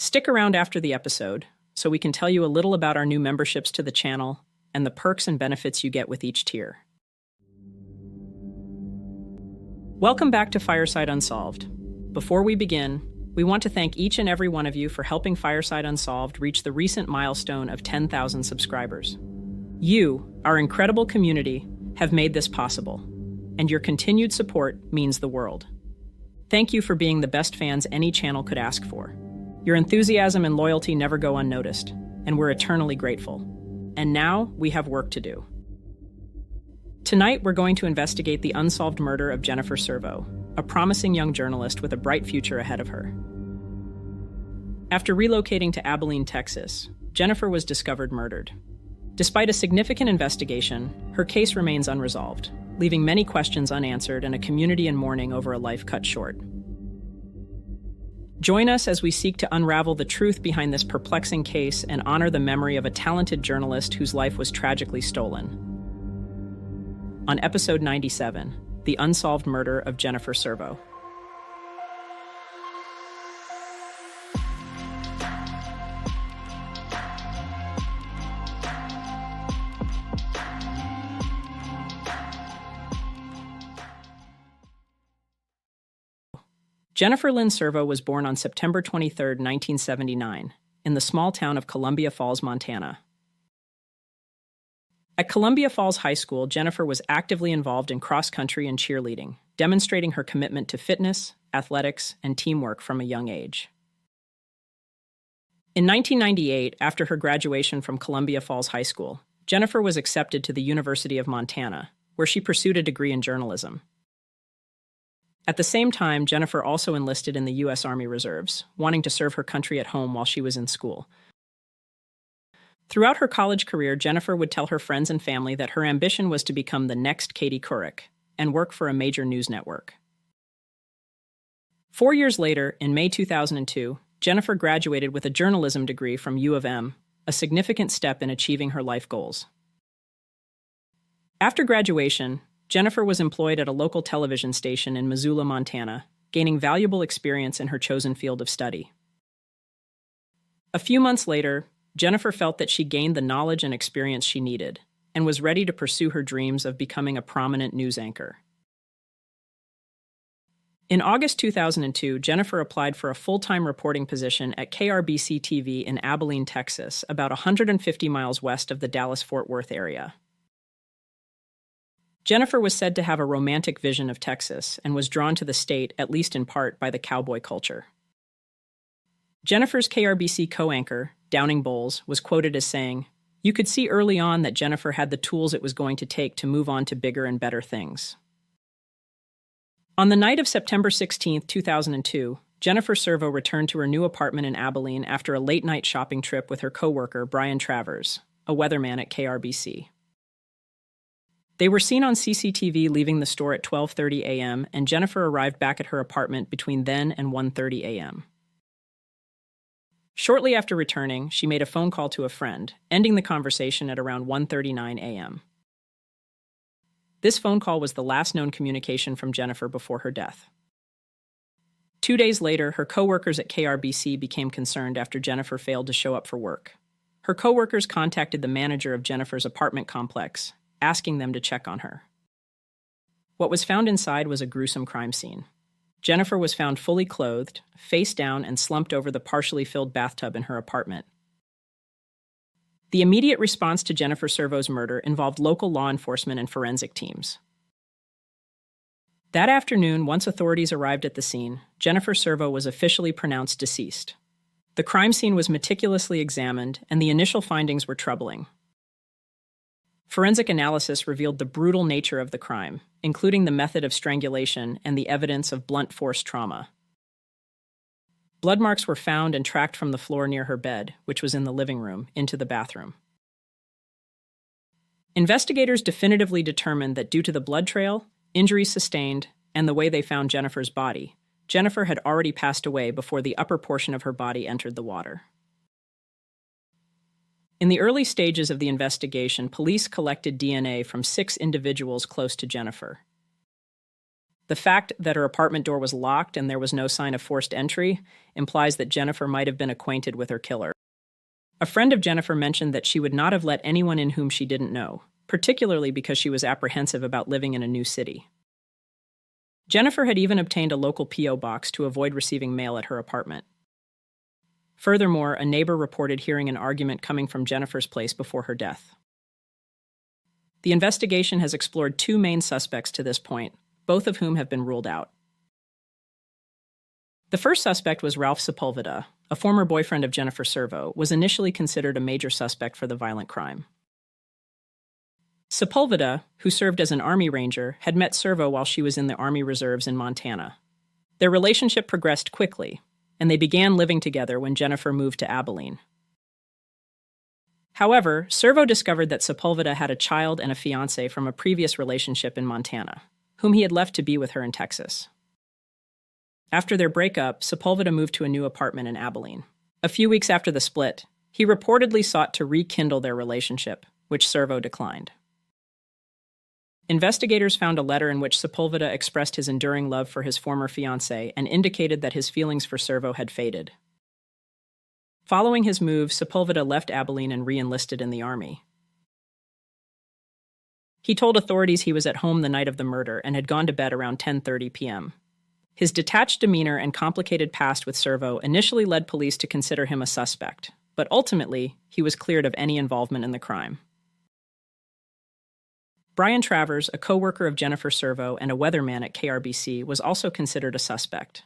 Stick around after the episode so we can tell you a little about our new memberships to the channel and the perks and benefits you get with each tier. Welcome back to Fireside Unsolved. Before we begin, we want to thank each and every one of you for helping Fireside Unsolved reach the recent milestone of 10,000 subscribers. You, our incredible community, have made this possible, and your continued support means the world. Thank you for being the best fans any channel could ask for. Your enthusiasm and loyalty never go unnoticed, and we're eternally grateful. And now, we have work to do. Tonight, we're going to investigate the unsolved murder of Jennifer Servo, a promising young journalist with a bright future ahead of her. After relocating to Abilene, Texas, Jennifer was discovered murdered. Despite a significant investigation, her case remains unresolved, leaving many questions unanswered and a community in mourning over a life cut short. Join us as we seek to unravel the truth behind this perplexing case and honor the memory of a talented journalist whose life was tragically stolen. On episode 97, The Unsolved Murder of Jennifer Servo. Jennifer Lynn Servo was born on September 23, 1979, in the small town of Columbia Falls, Montana. At Columbia Falls High School, Jennifer was actively involved in cross-country and cheerleading, demonstrating her commitment to fitness, athletics, and teamwork from a young age. In 1998, after her graduation from Columbia Falls High School, Jennifer was accepted to the University of Montana, where she pursued a degree in journalism. At the same time, Jennifer also enlisted in the U.S. Army Reserves, wanting to serve her country at home while she was in school. Throughout her college career, Jennifer would tell her friends and family that her ambition was to become the next Katie Couric and work for a major news network. 4 years later, in May 2002, Jennifer graduated with a journalism degree from U of M, a significant step in achieving her life goals. After graduation, Jennifer was employed at a local television station in Missoula, Montana, gaining valuable experience in her chosen field of study. A few months later, Jennifer felt that she gained the knowledge and experience she needed, and was ready to pursue her dreams of becoming a prominent news anchor. In August 2002, Jennifer applied for a full-time reporting position at KRBC-TV in Abilene, Texas, about 150 miles west of the Dallas-Fort Worth area. Jennifer was said to have a romantic vision of Texas and was drawn to the state, at least in part, by the cowboy culture. Jennifer's KRBC co-anchor, Downing Bowles, was quoted as saying, "You could see early on that Jennifer had the tools it was going to take to move on to bigger and better things." On the night of September 16, 2002, Jennifer Servo returned to her new apartment in Abilene after a late-night shopping trip with her co-worker, Brian Travers, a weatherman at KRBC. They were seen on CCTV leaving the store at 12:30 a.m., and Jennifer arrived back at her apartment between then and 1:30 a.m. Shortly after returning, she made a phone call to a friend, ending the conversation at around 1:39 a.m. This phone call was the last known communication from Jennifer before her death. 2 days later, her co-workers at KRBC became concerned after Jennifer failed to show up for work. Her co-workers contacted the manager of Jennifer's apartment complex, asking them to check on her. What was found inside was a gruesome crime scene. Jennifer was found fully clothed, face down, and slumped over the partially filled bathtub in her apartment. The immediate response to Jennifer Servo's murder involved local law enforcement and forensic teams. That afternoon, once authorities arrived at the scene, Jennifer Servo was officially pronounced deceased. The crime scene was meticulously examined, and the initial findings were troubling. Forensic analysis revealed the brutal nature of the crime, including the method of strangulation and the evidence of blunt force trauma. Blood marks were found and tracked from the floor near her bed, which was in the living room, into the bathroom. Investigators definitively determined that due to the blood trail, injuries sustained, and the way they found Jennifer's body, Jennifer had already passed away before the upper portion of her body entered the water. In the early stages of the investigation, police collected DNA from 6 individuals close to Jennifer. The fact that her apartment door was locked and there was no sign of forced entry implies that Jennifer might have been acquainted with her killer. A friend of Jennifer mentioned that she would not have let anyone in whom she didn't know, particularly because she was apprehensive about living in a new city. Jennifer had even obtained a local P.O. box to avoid receiving mail at her apartment. Furthermore, a neighbor reported hearing an argument coming from Jennifer's place before her death. The investigation has explored two main suspects to this point, both of whom have been ruled out. The first suspect was Ralph Sepulveda, a former boyfriend of Jennifer Servo, was initially considered a major suspect for the violent crime. Sepulveda, who served as an Army Ranger, had met Servo while she was in the Army Reserves in Montana. Their relationship progressed quickly, and they began living together when Jennifer moved to Abilene. However, Servo discovered that Sepulveda had a child and a fiancé from a previous relationship in Montana, whom he had left to be with her in Texas. After their breakup, Sepulveda moved to a new apartment in Abilene. A few weeks after the split, he reportedly sought to rekindle their relationship, which Servo declined. Investigators found a letter in which Sepulveda expressed his enduring love for his former fiancée and indicated that his feelings for Servo had faded. Following his move, Sepulveda left Abilene and re-enlisted in the Army. He told authorities he was at home the night of the murder and had gone to bed around 10:30 p.m. His detached demeanor and complicated past with Servo initially led police to consider him a suspect, but ultimately, he was cleared of any involvement in the crime. Brian Travers, a co-worker of Jennifer Servo and a weatherman at KRBC, was also considered a suspect.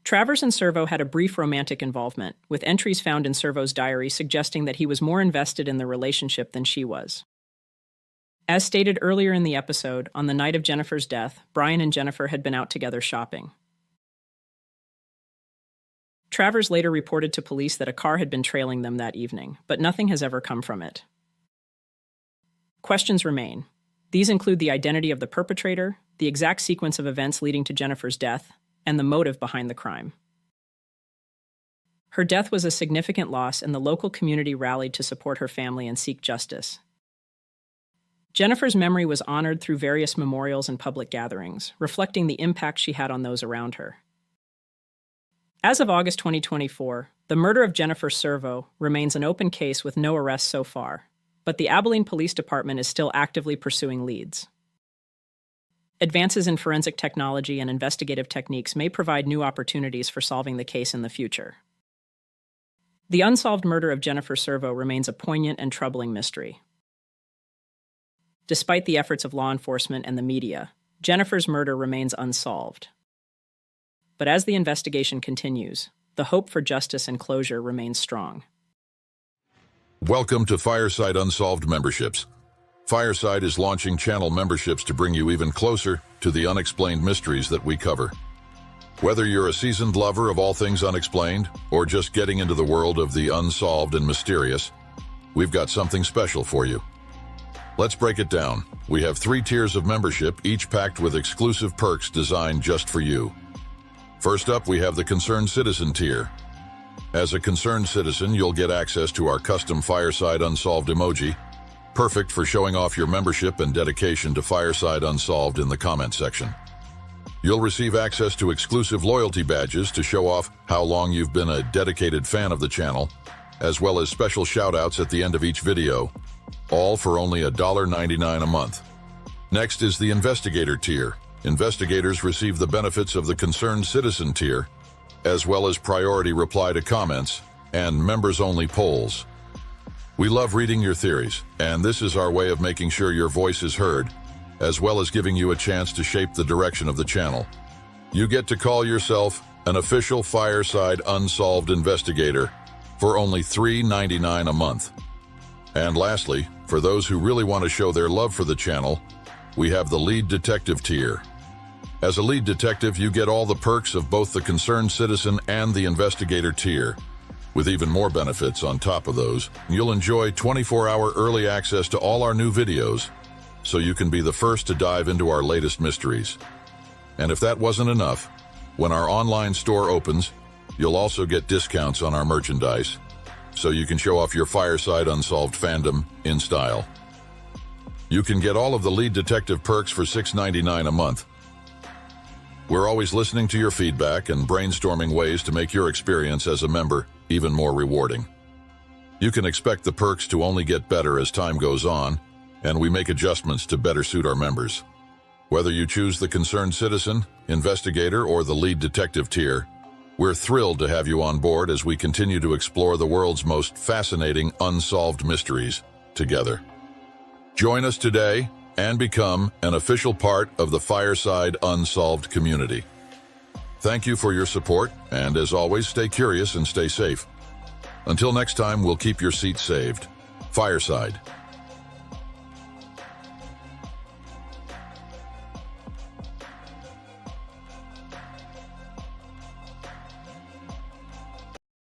Travers and Servo had a brief romantic involvement, with entries found in Servo's diary suggesting that he was more invested in the relationship than she was. As stated earlier in the episode, on the night of Jennifer's death, Brian and Jennifer had been out together shopping. Travers later reported to police that a car had been trailing them that evening, but nothing has ever come from it. Questions remain. These include the identity of the perpetrator, the exact sequence of events leading to Jennifer's death, and the motive behind the crime. Her death was a significant loss, and the local community rallied to support her family and seek justice. Jennifer's memory was honored through various memorials and public gatherings, reflecting the impact she had on those around her. As of August 2024, the murder of Jennifer Servo remains an open case with no arrests so far, but the Abilene Police Department is still actively pursuing leads. Advances in forensic technology and investigative techniques may provide new opportunities for solving the case in the future. The unsolved murder of Jennifer Servo remains a poignant and troubling mystery. Despite the efforts of law enforcement and the media, Jennifer's murder remains unsolved. But as the investigation continues, the hope for justice and closure remains strong. Welcome to Fireside Unsolved memberships. Fireside is launching channel memberships to bring you even closer to the unexplained mysteries that we cover. Whether you're a seasoned lover of all things unexplained or just getting into the world of the unsolved and mysterious, we've got something special for you. Let's break it down. We have 3 tiers of membership, each packed with exclusive perks designed just for you. First up, we have the Concerned Citizen tier. As a concerned citizen, you'll get access to our custom Fireside Unsolved emoji, perfect for showing off your membership and dedication to Fireside Unsolved in the comment section. You'll receive access to exclusive loyalty badges to show off how long you've been a dedicated fan of the channel, as well as special shoutouts at the end of each video, all for only $1.99 a month. Next is the Investigator tier. Investigators receive the benefits of the Concerned Citizen tier, as well as priority reply to comments and members-only polls. We love reading your theories, and this is our way of making sure your voice is heard, as well as giving you a chance to shape the direction of the channel. You get to call yourself an official Fireside Unsolved investigator for only $3.99 a month. And lastly, for those who really want to show their love for the channel, we have the Lead Detective tier. As a lead detective, you get all the perks of both the Concerned Citizen and the Investigator tier. With even more benefits on top of those, you'll enjoy 24-hour early access to all our new videos, so you can be the first to dive into our latest mysteries. And if that wasn't enough, when our online store opens, you'll also get discounts on our merchandise, so you can show off your Fireside Unsolved fandom in style. You can get all of the lead detective perks for $6.99 a month. We're always listening to your feedback and brainstorming ways to make your experience as a member even more rewarding. You can expect the perks to only get better as time goes on, and we make adjustments to better suit our members. Whether you choose the Concerned Citizen, Investigator, or the Lead Detective tier, we're thrilled to have you on board as we continue to explore the world's most fascinating unsolved mysteries together. Join us today and become an official part of the Fireside Unsolved community. Thank you for your support, and as always, stay curious and stay safe. Until next time, we'll keep your seat saved. Fireside.